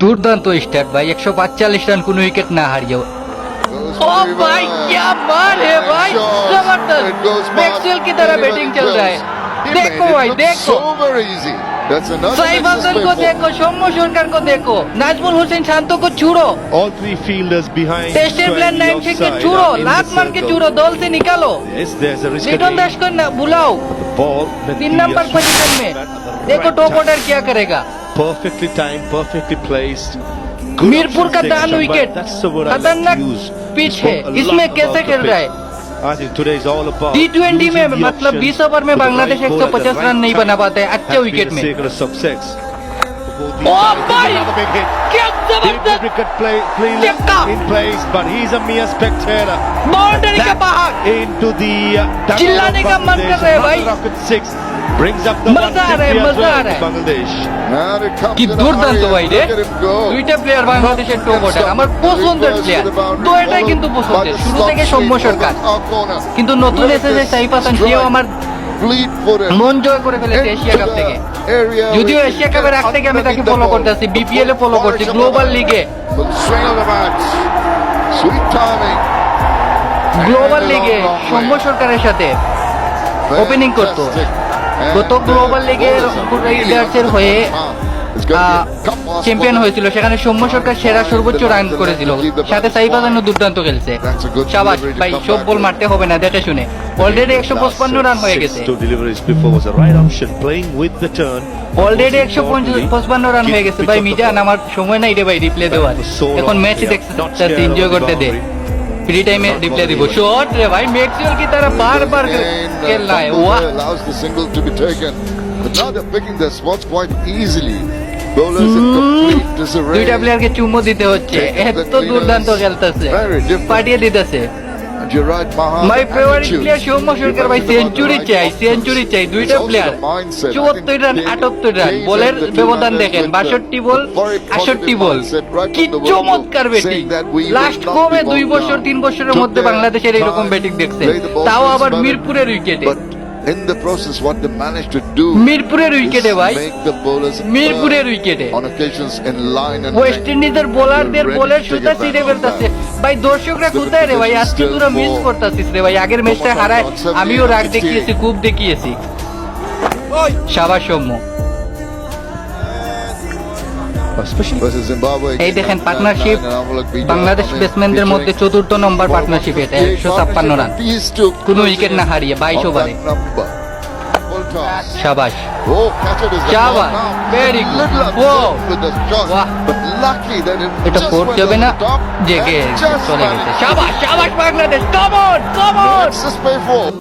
দুর্দান্ত স্টার্ট ভাই, 145 রান কোন উইকেট না হারিয়েও। ओ भाई क्या बात है भाई, जबरदस्त मैक्सवेल की तरह बैटिंग चल रहा है। देखो भाई देखो, साइफ हासान को देखो, सौम्य सरकार को देखो, नाजमुल हुसैन शांतो को छुड़ो, All three fielders behind. Tester plan 9 से छुड़ो, लात मार के छुड़ो, दौल से निकालो, Yes, there's a risk. Liton दास को बुलाओ Ball. 3 नंबर पोजीशन में। देखो टॉप ऑर्डर क्या करेगा। Perfectly timed, perfectly placed. Mirpur का दान विकेट, खतरनाक पिच है, इसमें कैसे खेल रहा है। I think today is all about T20 में using the मतलब options 20 ओवर में for the Bangladesh right ball at the 150 right run नहीं time बना पाते हैं अच्छे has विकेट been में। the secret of success. ओ भाई Another big hit. क्या Deep जबरदस्त wicket play छक्का। in place, but he's a mere spectator. Boundary के बाहर Into the चिल्लाने का मन कर रहा है भाई। Rocket 6 brings up the मजा आ रहा है, 150 as मजा आ well रहा है। to Bangladesh. কি দুর্দান্ত ভাই রে, দুইটা প্লেয়ার বাংলাদেশের টপ অর্ডার, আমার পছন্দের প্লেয়ার তো, এটাই কিন্তু পছন্দের শুরু থেকে সৌম্য সরকার, কিন্তু নতুন এসেছে সাইফ হাসান, সেও আমার মন জয় করে ফেলেছে এশিয়া কাপ থেকে। যদিও এশিয়া কাপের আগ থেকে আমি তাকে ফলো করতেছি, বিপিএল এ ফলো করছি, গ্লোবাল লিগে, গ্লোবাল লিগে সৌম্য সরকারের সাথে ওপেনিং করতো। গত গ্লোবাল লিগের রাইডার্সের হয়ে চ্যাম্পিয়ন হয়েছিল, সেখানে সৌম্য সরকার সেরা সর্বোচ্চ রান করেছিল, সাথে সাইফ হাসানও দুর্দান্ত খেলছে। শাবাশ ভাই, সব বল মারতে হবে না, দেখে শুনে। অলরেডি 155 রান হয়ে গেছে, Two deliveries before was the right option, playing with the turn. Already 155 run হয়ে গেছে ভাই। মিজান আমার সময় নাই রে ভাই রিপ্লে দেওয়ার, এখন ম্যাচ দেখতে এনজয় করতে দে, फ्री टाइम में रिप्ले দিব। शॉट रे भाई, मैक्सवेल की तरह बार-बार खेलना है, वाह। allows the single to be taken, but now they're picking their spots quite easily. Bowlers in complete disarray. দুইটা প্লেয়ারকে চুমো দিতে হচ্ছে, এত দুর্দান্ত খেলতেছে, পাঠিয়ে দিতেছে। And you're right, Maha. My favourite player Soumya Sarkar ভাই, সেঞ্চুরি চাই, সেঞ্চুরি চাই। দুইটা প্লেয়ার 74 রান 78 রান, বলের ব্যবধান দেখেন, 62 বল 68 বল, কি চমৎকার ব্যাটিং। লাস্ট কমে 2 বছর 3 বছরের মধ্যে বাংলাদেশের এরকম ব্যাটিং দেখছে, তাও আবার মিরপুরের উইকেটে। But in the process, what they managed to do মিরপুরের উইকেটে ভাই, make the bowlers মিরপুরের উইকেটে on occasions in line and West ইন্ডিজের বোলারদের বলের সুতা ছিঁড়ে ফেলতেছে ভাই। দর্শকরা কোথায় রে ভাই, আজকে পুরো মিস করতেছিস রে ভাই। আগের ম্যাচটা হারায় আমিও রাগ দেখিয়েছি, খুব দেখিয়েছি। শাবাশ সৌম্য। versus Zimbabwe. এই দেখেন পার্টনারশিপ, বাংলাদেশ ব্যাটসম্যানদের মধ্যে চতুর্থ নম্বর পার্টনারশিপ এটা, 156 রান কোনো উইকেট না হারিয়ে 22 ওভারে। শাবাশ শাবাশ, ভেরি গুড, ওয়াহ, এটা ফোর যাবে না, জেগে চলে গেছে। শাবাশ শাবাশ Bangladesh, come on come on.